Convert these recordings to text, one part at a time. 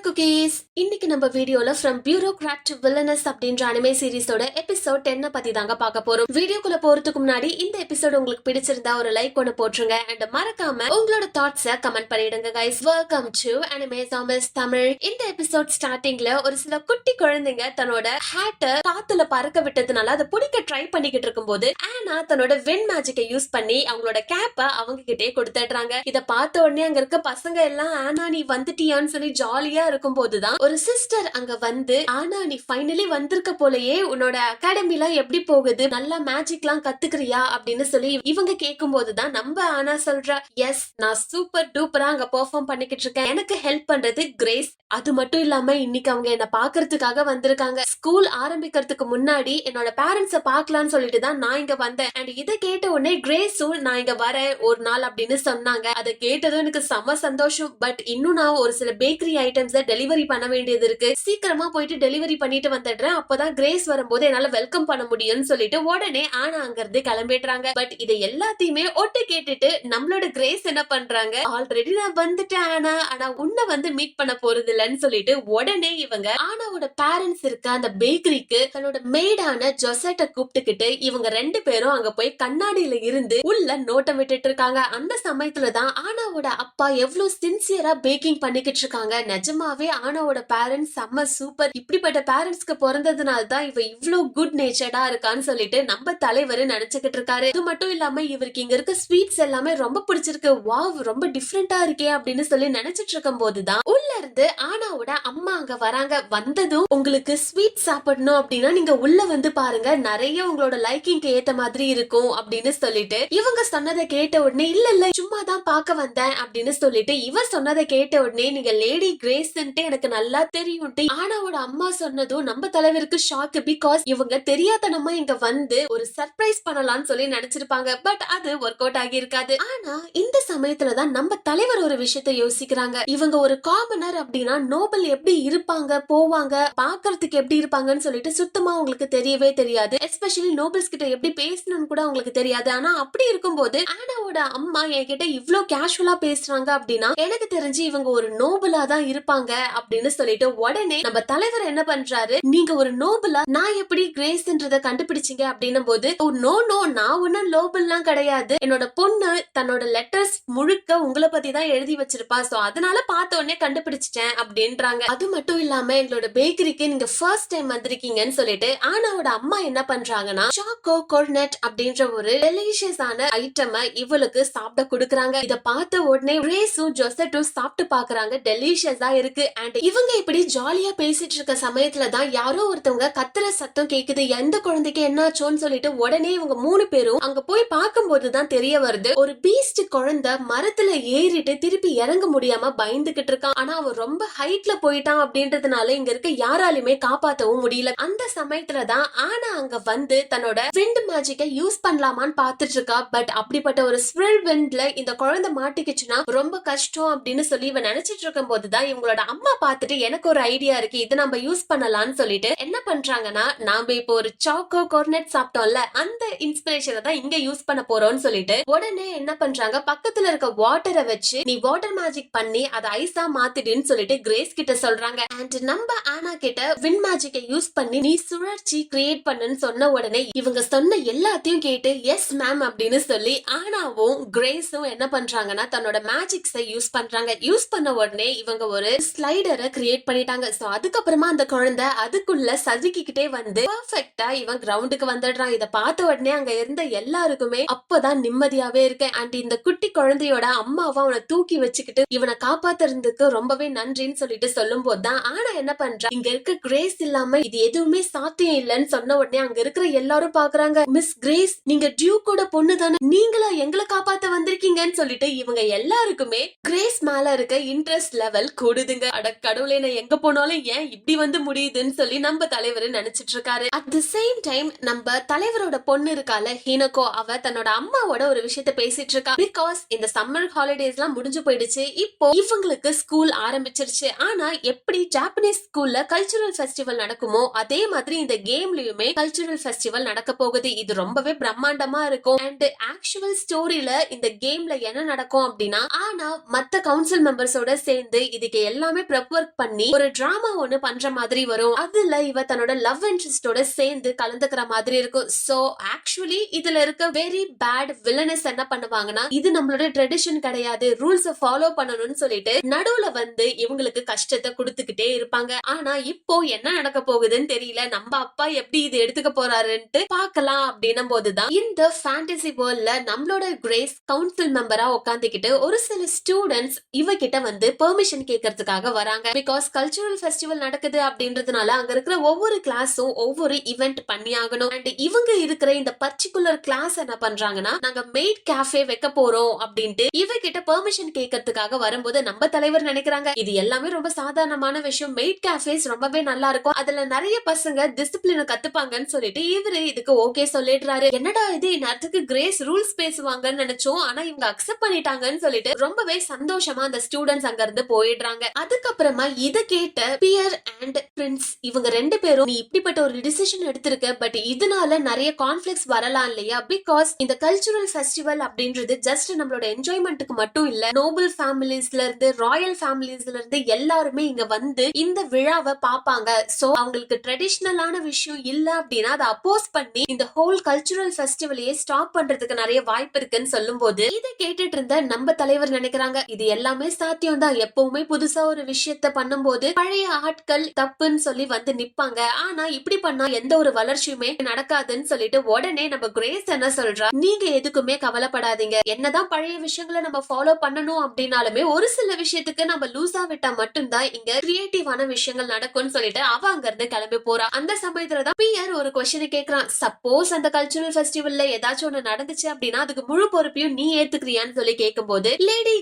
Cookies. இன்னைக்கு நம்ம வீடியோல ஃப்ரம் பியூரோக்ராட் டு வில்லனஸ் அப்படின்ற அனிமே சீரிஸோட எபிசோட் 10 பத்தி தாங்க பார்க்க போறோம். வீடியோக்குள்ள போறதுக்கு முன்னாடி இந்த எபிசோட் உங்களுக்கு பிடிச்சிருந்தா ஒரு லைக் ஒன்னு போட்டுருங்க அண்ட் மறக்காம உங்களோட தாட்ஸ கமெண்ட் பண்ணிடுங்க guys. Welcome to anime zombies Tamil. இந்த எபிசோட் ஸ்டார்டிங்ல ஒரு சில குட்டி குழந்தைங்க தன்னோட ஹேட்ட காத்துல பறக்க விட்டதுனால அதை பிடிக்க ட்ரை பண்ணிக்கிட்டு இருக்கும்போது ஆனா தன்னோட வின் மேஜிக்கை யூஸ் பண்ணி அவங்களோட கேப்ப அவங்க கிட்டே கொடுத்துடுறாங்க. இத பார்த்த உடனே அங்க இருக்க பசங்க எல்லாம் ஆனா நீ வந்துட்டியான்னு சொல்லி ஜாலியா இருக்கும் போதுதான் ஒரு சிஸ்டர் அங்க வந்து ஆனா நீ ஃபைனலி வந்திருக்க போலயே, உன்னோட அகாடமில எப்படி போகுது, நல்லா மேஜிக் எல்லாம் கத்துக்கிறியா அப்படின்னு சொல்லி இவங்க கேட்கும் போதுதான் நம்ம ஆனா சொல்ற எஸ் நான் சூப்பர் டூப்பரா அங்க பெர்ஃபார்ம் பண்ணிக்கிட்டு இருக்கேன், எனக்கு ஹெல்ப் பண்றது கிரேஸ். அது மட்டும் இல்லாம இன்னைக்கு அவங்க என்ன பாக்குறதுக்காக வந்திருக்காங்க. ஸ்கூல் ஆரம்பிக்கிறதுக்கு முன்னாடி என்னோட பேரண்ட்ஸ பாக்கலாம்னு சொல்லிட்டு தான் நான் இங்க வந்தேன். அண்ட் இதை கேட்ட உடனே கிரேஸும் நான் இங்க வரேன் ஒரு நாள் அப்படின்னு சொன்னாங்க. அதை கேட்டதும் எனக்கு செம சந்தோஷம். பட் இன்னும் நான் ஒரு சில பேக்கரி ஐட்டம்ஸ் டெலிவரி பண்ண வேண்டியது இருக்கு, சீக்கிரமா போயிட்டு டெலிவரி பண்ணிட்டு வந்துடுறேன், அப்பதான் கிரேஸ் வரும்போது என்னால வெல்கம் பண்ண முடியும்னு சொல்லிட்டு உடனே ஆனா அங்க இருந்து கிளம்பிடுறாங்க. பட் இதை எல்லாத்தையுமே ஒட்டு கேட்டுட்டு நம்மளோட கிரேஸ் என்ன பண்றாங்க, ஆல்ரெடி நான் வந்துட்டேன் ஆனா உன்னை வந்து மீட் பண்ண போறது இல்லன்னு சொல்லிட்டு உடனே இவங்க ஆனாவோட பேரண்ட்ஸ் இருக்க அந்த பேக்கரிக்கு தன்னோட மேடான ஜொசட்ட கூப்பிட்டுக்கிட்டு இவங்க ரெண்டு பேரும் அங்க போய் கண்ணாடியில இருந்து உள்ள நோட்டம் விட்டுட்டு இருக்காங்க. அந்த சமயத்துலதான் ஆனாவோட அப்பா எவ்வளவு சின்சியரா பேக்கிங் பண்ணிக்கிட்டு இருக்காங்க. நிஜமாவே ஆனாவோட பேரண்ட்ஸ் செம்ம சூப்பர், இப்படிப்பட்ட பேரண்ட்ஸ்க்கு பிறந்ததுனால தான் இவ இவ்வளவு குட் நேச்சர்டா இருக்கான்னு சொல்லிட்டு நம்ம தலைவர் நினைச்சுக்கிட்டு இருக்காரு. இது மட்டும் இல்லாம இவருக்கு இங்க இருக்க ஸ்வீட்ஸ் எல்லாமே ரொம்ப பிடிச்சிருக்கு, வாவ் ரொம்ப டிஃப்ரெண்டா இருக்கே அப்படின்னு சொல்லி நினைச்சிட்டு இருக்கும் போதுதான் உள்ள இருந்து ஆனாவோட அம்மா அங்க வராங்க. வந்ததும் உங்களுக்கு ஸ்வீட் சாப்பிடணும் அப்படின்னா நீங்க உள்ள வந்து பாருங்க, நிறைய உங்களோட லைக்கிங்க்கு ஏத்த மாதிரி இருக்கும் அப்படின்னு சொல்லிட்டு இவங்க சொன்னதை கேட்ட உடனே இல்ல இல்ல சும்மா தான் பார்க்க வந்தேன் அப்படின்னு சொல்லிட்டு இவ சொன்னதை கேட்ட உடனே நீங்க லேடி கிரேஸ் எனக்கு நல்லா தெரியும் ஆனாவோட அம்மா சொன்னதும் நம்ம தலைவருக்கு ஷாக். பிகாஸ் இவங்க தெரியாதனமா இங்க வந்து ஒரு சர்ப்ரைஸ் பண்ணலாம்னு சொல்லி நினைச்சிருப்பாங்க. பட் அது ஒர்க் அவுட் ஆகி இருக்காது. ஆனா இந்த சமயத்துலதான் நம்ம தலைவர் ஒரு விஷயத்த யோசிக்கிறாங்க. இவங்க ஒரு காமனர் அப்படின்னா நோபல் எப்படி இருப்பாங்க போவாங்க பாக்குறதுக்கு எப்படி இருப்பாங்கன்னு சொல்லிட்டு சுத்தமா உங்களுக்கு தெரியவே தெரியாது. எஸ்பெஷலி நோபல்ஸ் கிட்ட எப்படி பேசணும்னு கூட உங்களுக்கு தெரியாது. ஆனா அப்படி இருக்கும்போது ஆனாவோட அம்மா என்கிட்ட இவ்ளோ கேஷுவலா பேசுறாங்க அப்படின்னா எனக்கு தெரிஞ்சு இவங்க ஒரு நோபலா தான் இருப்பாங்க அப்படின்னு சொல்லிட்டு உடனே நம்ம தலைவர் என்ன பண்றாரு, நீங்க ஒரு நோபலா, நான் எப்படி கிரேஸ்ன்றத கண்டுபிடிச்சீங்க அப்படின்னும் போது நோ நோ நான் ஒன்னும் நோபல்லாம் கிடையாது, என்னோட பொண்ணு தன்னோட லெட்டர்ஸ் முழுக்க உங்களை பத்தி தான் எழுதி வச்சிருப்பா, சோ அதனால பார்த்த உடனே கண்டுபிடிச்சிட்டேன் அப்படின்றாங்க. அது மட்டும் இல்லாம எங்களோட பேக்கரிக்கு நீங்க ஃபர்ஸ்ட் டைம் வந்திருக்கீங்கன்னு சொல்லிட்டு ஆனாவோட அம்மா என்ன பண்றாங்கன்னா சாக்கோ கோர்னெட் அப்படின்ற ஒரு டெலிஷியஸான ஐட்டம் இவளுக்கு சாப்பிட கொடுக்கறாங்க. இத பார்த்த உடனே கிரேஸும் ஜொசட்டும் சாப்பிட்டு பாக்குறாங்க, டெலிஷியஸா இருக்கு. அண்ட் இவங்க இப்படி ஜாலியா பேசிட்டு இருக்க சமயத்துல தான் யாரோ ஒருத்தவங்க கத்துற சத்தம் கேக்குது. எந்த குழந்தைக்கு என்னாச்சோன்னு சொல்லிட்டு உடனே இவங்க மூணு பேரும் அங்க போய் பார்க்கும்போதுதான் தெரிய வருது ஒரு பீஸ்ட் குழந்தை மரத்துல ஏறிட்டு திருப்பி இறங்க முடியாம பயந்துகிட்டு இருக்கான். ஆனா அவன் ரொம்ப ஹைட்ல போயிட்டான் அப்படின்றதுனால இங்க இருக்க யாராலுமே காப்பாத்தவும் முடியல. அந்த சமயத்துலதான் ஆனா அங்க வந்து தன்னோட விண்ட் மேஜிக்கை யூஸ் பண்ணலாமான்னு பாத்துட்டு இருக்கா. பட் அப்படிப்பட்ட ஒரு ஸ்வில் விண்ட்ல இந்த குழந்தை மாட்டிக்கிச்சுன்னா ரொம்ப கஷ்டம் அப்படின்னு சொல்லி இவன் நினைச்சிட்டு இருக்கும் போதுதான் இவங்களோட அம்மா பார்த்துட்டு எனக்கு ஒரு ஐடியா இருக்கு, இதை நம்ம யூஸ் பண்ணலாம்னு சொல்லிட்டு என்ன பண்றாங்கன்னா நாம இப்போ ஒரு சாக்கோ கோர்னெட் சாப்பிட்டோம்ல அந்த இன்ஸ்பிரேஷனை தான் இங்க யூஸ் பண்ண போறோம்னு சொல்லிட்டு உடனே என்ன பண்றாங்க, பக்கத்துல இருக்க வாட்டரை வச்சு நீ வாட்டர் மேஜிக் பண்ணி அதை ஐஸா மாத்திடுன்னு சொல்லிட்டு கிரேஸ் கிட்ட சொல்றாங்க. அண்ட் நம்ம ஆனா கிட்ட வின் மேஜிக்கை யூஸ் பண்ணி நீ சுழற்சி கிரியேட் பண்ணுன்னு சொன்ன உடனே இவங்க சொன்ன எல்லாத்தையும் கேட்டு எஸ் மேம் அப்படின்னு சொல்லி ஆனாவும் கிரேஸும் என்ன பண்றாங்கன்னா தன்னோட மேஜிக்ஸை யூஸ் பண்றாங்க. யூஸ் பண்ண உடனே இவங்க ஒரு ஸ்லைடரை கிரியேட் பண்ணிட்டாங்க. சோ அதுக்கப்புறமா அந்த குழந்தை அதுக்குள்ள சதுக்கிக்கிட்டே வந்து பர்ஃபெக்ட்டா இவன் கிரவுண்டுக்கு வந்துடுறான். இத பார்த்த உடனே அங்க இருந்த எல்லாருக்குமே அப்பதான் நிம்மதியாவே இருக்கு. அண்ட் இந்த குட்டி குழந்தையோட அம்மாவை அவனை தூக்கி வச்சுக்கிட்டு இவனை காப்பாத்துறதுக்கு ரொம்பவே நன்றின்னு சொல்லிட்டு சொல்லும் போதுதான் ஆனா என்ன பண்றான், இங்க இருக்க கிரேஸ் இல்லாம இது எதுவுமே சாத்தியம் இல்லைன்னு சொன்ன உடனே அங்க இருக்கிற எல்லாரும் பாக்குறாங்க, மிஸ் கிரேஸ் நீங்க டியூக்கோட பொண்ணு தானே, நீங்களா எங்களை காப்பாத்த வந்திருக்கீங்கன்னு சொல்லிட்டு இவங்க எல்லாருக்குமே கிரேஸ் மேல இருக்க இன்ட்ரெஸ்ட் லெவல் கூடுதுங்க. அட கடவுளே நான் எங்க போனாலும் ஏன் இப்படி வந்து முடியுதுன்னு சொல்லி நம்ம தலைவர் நினைச்சிட்டு இருக்காரு. அட் தி சேம் டைம் நம்ம தலைவரோட பொண்ணு இருக்கால ஹீனகோ, அவ தன்னோட அம்மாவோட ஒரு விஷயத்த பேசிட்டு இருக்கா. பிகாஸ் இந்த சம்மர் ஹாலிடேஸ் எல்லாம் முடிஞ்சு போயிடுச்சு, இப்போ இவங்களுக்கு ஸ்கூல் ஆரம்பிச்சிருச்சு. ஆனா எப்படி ஜாப்பனீஸ் ஸ்கூல்ல கல்ச்சுரல் ஃபெஸ்டிவல் நடக்குமோ அதே மாதிரி இந்த கேம்லயுமே கல்ச்சுரல் ஃபெஸ்டிவல் நடக்க போகுது. இது ரொம்பவே பிரம்மாண்டமா இருக்கும். அண்ட் ஆக்சுவல் ஸ்டோரியில இந்த கேம்ல என்ன நடக்கும் அப்படின்னா ஆனா மத்த கவுன்சில் மெம்பர்ஸோட சேர்ந்து இதுக்கு எல்லாமே எல்லாமே ப்ரெப் ஒர்க் பண்ணி ஒரு டிராமா ஒண்ணு பண்ற மாதிரி வரும். அதுல இவ தன்னோட லவ் இன்ட்ரெஸ்டோட சேர்ந்து கலந்துக்கிற மாதிரி இருக்கும். சோ ஆக்சுவலி இதுல இருக்க வெரி பேட் வில்லனஸ் என்ன பண்ணுவாங்கன்னா, இது நம்மளோட ட்ரெடிஷன் கிடையாது, ரூல்ஸ் ஃபாலோ பண்ணணும்னு சொல்லிட்டு நடுவுல வந்து இவங்களுக்கு கஷ்டத்தை கொடுத்துக்கிட்டே இருப்பாங்க. ஆனா இப்போ என்ன நடக்க போகுதுன்னு தெரியல. நம்ம அப்பா எப்படி இது எடுத்துக்க போறாருன்ட்டு பார்க்கலாம். அப்படின்னும் போதுதான் இந்த ஃபேண்டசி வேர்ல்ட்ல நம்மளோட கிரேஸ் கவுன்சில் மெம்பரா உட்காந்துக்கிட்டு ஒரு சில ஸ்டூடெண்ட்ஸ் இவகிட்ட வந்து பெர்மிஷன் கேட்கறதுக்காக வராங்க. பிகாஸ் கல்ச்சுரல் ஃபெஸ்டிவல் நடக்குது அப்படின்றதுனால அங்க இருக்கிற ஒவ்வொரு கிளாஸும் ஒவ்வொரு இவெண்ட் பண்ணி ஆகணும். அண்ட் இவங்க இருக்கிற இந்த பர்டிகுலர் கிளாஸ் என்ன பண்றாங்கன்னா, நாங்க மெய்ட் கேஃபே வைக்க போறோம் அப்படின்ட்டு இவகிட்ட பெர்மிஷன் கேட்கறதுக்காக வரும்போது நம்ம தலைவர் நினைக்கிறாங்க இது எல்லாமே ரொம்ப சாதாரணமான விஷயம், மெய்ட் கேஃபேஸ் ரொம்பவே நல்லா இருக்கும், அதுல நிறைய பசங்க டிசிப்ளினை கத்துப்பாங்கன்னு சொல்லிட்டு இவரு இதுக்கு ஓகே சொல்லிடுறாரு. என்னடா இது நேரத்துக்கு கிரேஸ் ரூல்ஸ் பேசுவாங்கன்னு நினைச்சோம், ஆனா இவங்க அக்செப்ட் பண்ணிட்டாங்கன்னு சொல்லிட்டு ரொம்பவே சந்தோஷமா அந்த ஸ்டூடெண்ட்ஸ் அங்க இருந்து போயிடுறாங்க. அதுக்கப்புறமா இத கேட்ட பியர் அண்ட் பிரின்ஸ் இவங்க ரெண்டு பேரும் நீ இப்படிப்பட்ட ஒரு டிசிஷன் எடுத்திருக்க, பட் இதனால நிறைய கான்ஃபிளிக்ட்ஸ் வரலாம் இல்லையா, பிகாஸ் இந்த கல்ச்சுரல் ஃபெஸ்டிவல் அப்படின்றது ஜஸ்ட் நம்மளோட என்ஜாய்மெண்ட்டுக்கு மட்டும் இல்ல, நோபல் ஃபேமிலிஸ்ல இருந்து ராயல் ஃபேமிலிஸ்ல இருந்து எல்லாருமே இங்க வந்து இந்த விழாவை பாப்பாங்க. சோ அவங்களுக்கு ட்ரெடிஷனலான விஷயம் இல்ல அப்படின்னா அதை அப்போஸ் பண்ணி இந்த ஹோல் கல்ச்சுரல் ஃபெஸ்டிவலையே ஸ்டாப் பண்றதுக்கு நிறைய வாய்ப்பு இருக்குன்னு சொல்லும் போது இதை கேட்டுட்டு இருந்த நம்ம தலைவர் நினைக்கிறாங்க இது எல்லாமே சாத்தியம் தான், எப்பவுமே புதுசா ஒரு விஷயத்த பண்ணும்போது பழைய ஆட்கள் தப்புன்னு சொல்லி வந்து நிப்பாங்க, ஆனா இப்படி பண்ணா எந்த ஒரு வளர்ச்சியுமே நடக்காதுன்னு சொல்லிட்டு உடனே நம்ம கிரேஸ் என்ன சொல்றா, நீங்க எதுக்குமே கவலைப்படாதீங்க, என்னதான் பழைய விஷயங்களை நம்ம ஃபாலோ பண்ணணும் அப்படின்னாலுமே ஒரு சில விஷயத்துக்கு நம்ம லூசா விட்டா மட்டும்தான் இங்க கிரியேட்டிவான விஷயங்கள் நடக்கும்னு சொல்லிட்டு அவ அங்க இருந்து கிளம்பி போறா. அந்த சமயத்துலதான் பியர் ஒரு கொஸ்டின் கேக்குறான், சப்போஸ் அந்த கல்ச்சுரல் ஃபெஸ்டிவல்ல ஏதாச்சும் ஒண்ணு நடந்துச்சு அப்படின்னா அதுக்கு முழு பொறுப்பையும் நீ ஏத்துக்கிறியான்னு சொல்லி கேட்கும்போது லேடி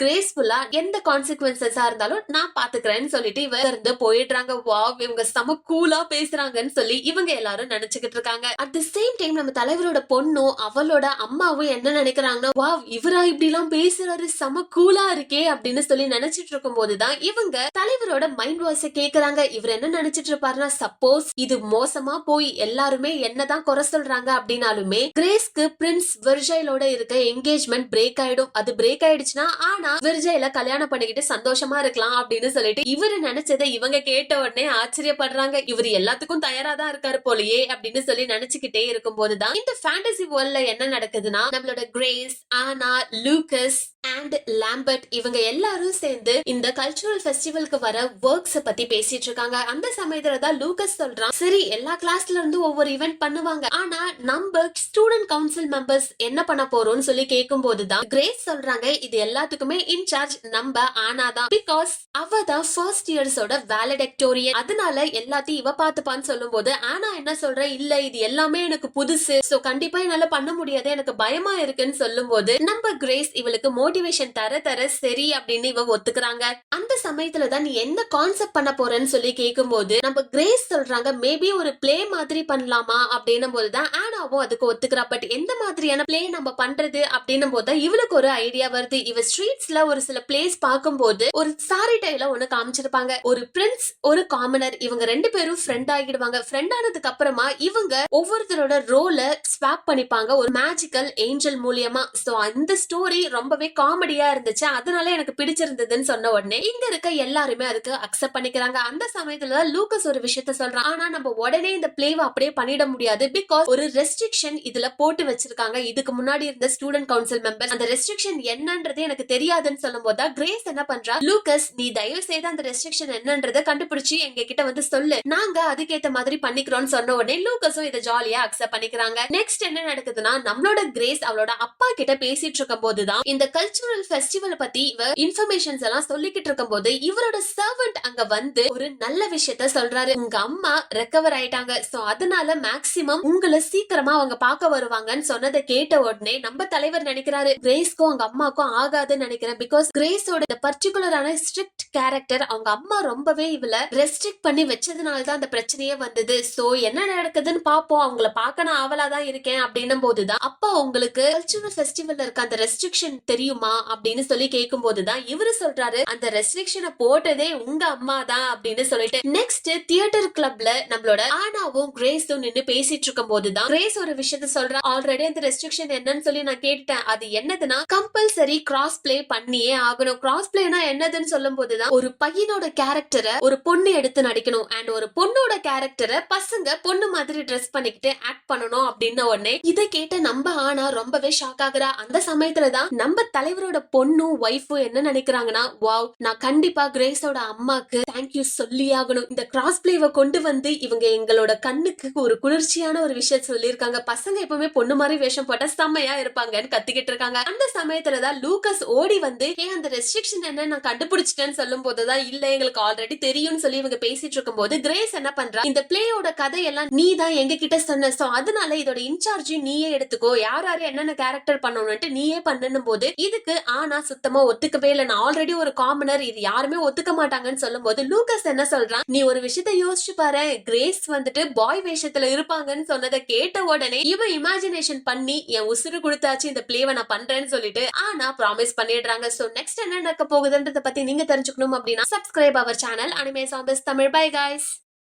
கிரேஸ்ஃபுல்லா எந்த கான்சிக்வன்சஸா இருந்தாலும் நான் பாத்துக்கிறேன்னு சொல்லிட்டு இவ இருந்து போயிடுறாங்க. வாவ் இவங்க செம கூலா பேசுறாங்கன்னு சொல்லி இவங்க எல்லாரும் நினைச்சுக்கிட்டு இருக்காங்க. அட் தி சேம் டைம் நம்ம தலைவரோட பொண்ணும் அவளோட அம்மாவும் என்ன நினைக்கிறாங்கன்னா, வாவ் இவரா இப்படி எல்லாம் பேசுறாரு, செம கூலா இருக்கே அப்படின்னு சொல்லி நினைச்சிட்டு இருக்கும் போதுதான் இவங்க தலைவரோட மைண்ட் வாய்ஸ் கேக்குறாங்க. இவர் என்ன நினைச்சிட்டு இருப்பாருன்னா, சப்போஸ் இது மோசமா போய் எல்லாருமே என்னதான் குறை சொல்றாங்க அப்படின்னாலுமே கிரேஸ்க்கு பிரின்ஸ் விர்ஜைலோட இருக்க என்கேஜ்மெண்ட் பிரேக் ஆயிடும், அது பிரேக் ஆயிடுச்சுன்னா ஆனா விர்ஜைல கல்யாணம் பண்ணிக்கிட்டு சந்தோஷமா இருக்கலாம் அப்படின்னு சொல்லிட்டு இவரு நினைச்சதை இவங்க கேட்ட உடனே ஆச்சரியப்படுறாங்க. இவர் எல்லாத்துக்கும் தயாரா தான் இருக்காரு போலயே அப்படின்னு சொல்லி நினைச்சுக்கிட்டே இருக்கும் போதுதான் இந்த ஃபேண்டசி வேர்ல்ட்ல என்ன நடக்குதுன்னா, நம்மளோட கிரேஸ், ஆனா, லூகஸ் அண்ட் லாம்பர்ட் இவங்க எல்லாரும் சேர்ந்து இந்த கல்ச்சுரல் ஃபெஸ்டிவலுக்கு வர ஒர்க்ஸ் பத்தி பேசிட்டு இருக்காங்க. அந்த சமயத்துல தான் லூகஸ் சொல்றான், சரி எல்லா கிளாஸ்ல இருந்து ஒவ்வொரு ஈவென்ட் பண்ணுவாங்க, ஆனா நம்ம ஸ்டூடெண்ட் கவுன்சில் மெம்பர்ஸ் என்ன பண்ண போறோம்னு சொல்லி கேட்கும் போதுதான் கிரேஸ் சொல்றாங்க இது எல்லாத்துக்குமே இன்சார்ஜ் நம்ம ஆனாதான், பிகாஸ் அவ தான் ஃபர்ஸ்ட் இயர்ஸோட வேலடெக்டோரியன், அதனால எல்லாத்தையும் இவ பாத்துப்பான்னு சொல்லும் போது ஆனா என்ன சொல்ற, இல்ல இது எல்லாமே எனக்கு புதுசு, சோ கண்டிப்பா என்னால பண்ண முடியாது, எனக்கு பயமா இருக்குன்னு சொல்லும் போது நம்ம கிரேஸ் இவளுக்கு மோட்டிவேஷன் தர சரி அப்படின்னு இவ ஒத்துக்கிறாங்க. அந்த சமயத்துல தான் நீ என்ன கான்செப்ட் பண்ண போறன்னு சொல்லி கேட்கும் போது நம்ம கிரேஸ் சொல்றாங்க மேபி ஒரு பிளே மாதிரி பண்ணலாமா அப்படின்னும் போதுதான் ஆனாவும் அதுக்கு ஒத்துக்கிறா. பட் எந்த மாதிரியான பிளே நம்ம பண்றது அப்படின்னும் போது இவளுக்கு ஒரு ஐடியா வருது. இவ ஸ்ட்ரீட்ஸ்ல ஒரு சில பிளேஸ் பார்க்கும்போது ஒரு சாரி டைல ஒண்ணு காமிச்சிருப்பாங்க, ஒரு பிரின்ஸ் ஒரு காமனர் இவங்க ரெண்டு பேரும் ஃப்ரெண்ட் ஆகிடுவாங்க. ஃப்ரெண்ட் ஆனதுக்கு அப்புறமா இவங்க ஒவ்வொருத்தரோட ரோல ஸ்வாப் பண்ணிப்பாங்க ஒரு மேஜிக்கல் ஏஞ்சல் மூலியமா. சோ அந்த ஸ்டோரி ரொம்பவே காமெடியா இருந்துச்சு, அதனால எனக்கு பிடிச்சிருந்ததுன்னு சொன்ன உடனே இங்க இருக்க எல்லாருமே அதுக்கு அக்செப்ட் பண்ணிக்கிறாங்க. அந்த சமயத்துல லூகஸ் ஒரு விஷயத்த சொல்றான், ஆனா நம்ம உடனே இந்த பிளேவை அப்படியே பண்ணிட முடியாது, பிகாஸ் ஒரு ரெஸ்ட்ரிக்ஷன் இதுல போட்டு வச்சிருக்காங்க, இதுக்கு முன்னாடி இருந்த ஸ்டூடெண்ட் கவுன்சில் மெம்பர் அந்த ரெஸ்ட்ரிக்ஷன் என்னன்றது எனக்கு தெரியாதுன்னு சொல்லும் போது கிரேஸ் என்ன பண்றா, லூகஸ் நீ தயவு செய்து அந்த ரெஸ்ட்ரிக்ஷன் என்னன்றதை கண்டுபிடிச்சு எங்க கிட்ட வந்து சொல்லு, நாங்க அதுக்கேத்த மாதிரி பண்ணிக்கிறோம்னு சொன்ன உடனே லூகஸும் இதை ஜாலியா அக்செப்ட் பண்ணிக்கிறாங்க. நெக்ஸ்ட் என்ன நடக்குதுன்னா, நம்மளோட கிரேஸ் அவளோட அப்பா கிட்ட பேசிட்டு இருக்கும் போதுதான் இந்த கல்ச்சுரல் ஃபெஸ்டிவல் பத்தி இவ இன்ஃபர்மேஷன்ஸ் எல்லாம் சொல்லிக்கிட்டு இருக்கும் போது இவரோட சர்வெண்ட் அங்க வந்து ஒரு நல்ல விஷயத்த சொல்றாரு, உங்க அம்மா ரெக்கவர் ஆயிட்டாங்க, சோ அதனால மேக்சிமம் உங்களை சீக்கிரமா அவங்க பார்க்க வருவாங்கன்னு சொன்னதை கேட்ட உடனே நம்ம தலைவர் நினைக்கிறாரு கிரேஸ்க்கும் அவங்க அம்மாக்கும் ஆகாதுன்னு நினைக்கிறேன், பிகாஸ் கிரேஸோட பர்டிகுலரான ஸ்ட்ரிக்ட் கேரக்டர் அவங்க அம்மா ரொம்பவே இவள ரெஸ்ட்ரிக்ட் பண்ணி வச்சதுனாலதான் அந்த பிரச்சனையே வந்தது. சோ என்ன நடக்குதுன்னு பாப்போம், அவங்கள பார்க்க நான் ஆவலாதான் இருக்கேன் அப்படின்னும் போதுதான் அப்பா உங்களுக்கு கல்ச்சுரல் ஃபெஸ்டிவல்ல இருக்க அந்த ரெஸ்ட்ரிக்ஷன் தெரியுமா அம்மா அப்படின்னு சொல்லி கேட்கும் போதுதான் இவரு சொல்றாரு அந்த ரெஸ்ட்ரிக்ஷனை போட்டதே உங்க அம்மா தான் அப்படின்னு சொல்லிட்டு நெக்ஸ்ட் தியேட்டர் கிளப்ல நம்மளோட ஆனாவும் கிரேஸும் நின்னு பேசிட்டு இருக்கும் போதுதான் கிரேஸ் ஒரு விஷயத்த சொல்றா. ஆல்ரெடி அந்த ரெஸ்ட்ரிக்ஷன் என்னன்னு சொல்லி நான் கேட்டுட்டேன். அது என்னதுன்னா கம்பல்சரி கிராஸ் பிளே பண்ணியே ஆகணும். கிராஸ் பிளேனா என்னதுன்னு சொல்லும் போதுதான் ஒரு பையனோட கேரக்டரை ஒரு பொண்ணு எடுத்து நடிக்கணும் அண்ட் ஒரு பொண்ணோட கேரக்டரை பசங்க பொண்ணு மாதிரி ட்ரெஸ் பண்ணிக்கிட்டு ஆக்ட் பண்ணணும் அப்படின்னு உடனே இதை கேட்ட நம்ம ஆனா ரொம்பவே ஷாக் ஆகுறா. அந்த சமயத்துலதான் நம்ம தலைவரோட பொண்ணும் ஒய்ஃபும் என்ன நினைக்கிறாங்கன்னா, வாவ் நான் கண்டிப்பா கிரேஸோட அம்மாக்கு தேங்க்யூ சொல்லி ஆகணும். இந்த கிராஸ் பிளேவை கொண்டு வந்து இவங்க எங்களோட கண்ணுக்கு ஒரு குளிர்ச்சியான ஒரு விஷயம் சொல்லியிருக்காங்க. பசங்க எப்பவுமே பொண்ணு மாதிரி வேஷம் போட்டா செம்மையா இருப்பாங்கன்னு கத்திக்கிட்டு இருக்காங்க. அந்த சமயத்துலதான் லூகஸ் ஓடி வந்து அந்த ரெஸ்ட்ரிக்ஷன் என்ன நான் கண்டுபிடிச்சிட்டேன்னு சொல்லும் போதுதான் இல்ல எங்களுக்கு ஆல்ரெடி தெரியும்னு சொல்லி இவங்க பேசிட்டு இருக்கும் போது கிரேஸ் என்ன பண்றா, இந்த பிளேயோட கதையெல்லாம் நீ தான் எங்க கிட்ட சொன்ன, சோ அதனால இதோட இன்சார்ஜையும் நீயே எடுத்துக்கோ, யார் யாரு என்னென்ன கேரக்டர் பண்ணணும்னு நீயே பண்ணணும் போது இதுக்கு ஆனா சுத்தமா ஒத்துக்கவே இல்லை. நான் ஆல்ரெடி ஒரு காமனர், இது யாருமே ஒத்துக்க மாட்டாங்கன்னு சொல்லும் போது லூகஸ் என்ன சொல்றான், நீ ஒரு விஷயத்த யோசிச்சு பாரு, கிரேஸ் வந்துட்டு பாய் வேஷத்துல இருப்பாங்கன்னு சொன்னதை கேட்ட உடனே இவன் இமேஜினேஷன் பண்ணி என் உசுறு கொடுத்தாச்சு இந்த பிளேவை நான் பண்றேன்னு சொல்லிட்டு ஆனா ப்ராமிஸ் பண்ணிடுறாங்க. சோ நெக்ஸ்ட் என்ன நடக்க போகுதுன்றத பத்தி நீங்க தெரிஞ்சுக்கணும் அப்படின்னா subscribe our channel anime champs Tamil. Bye guys.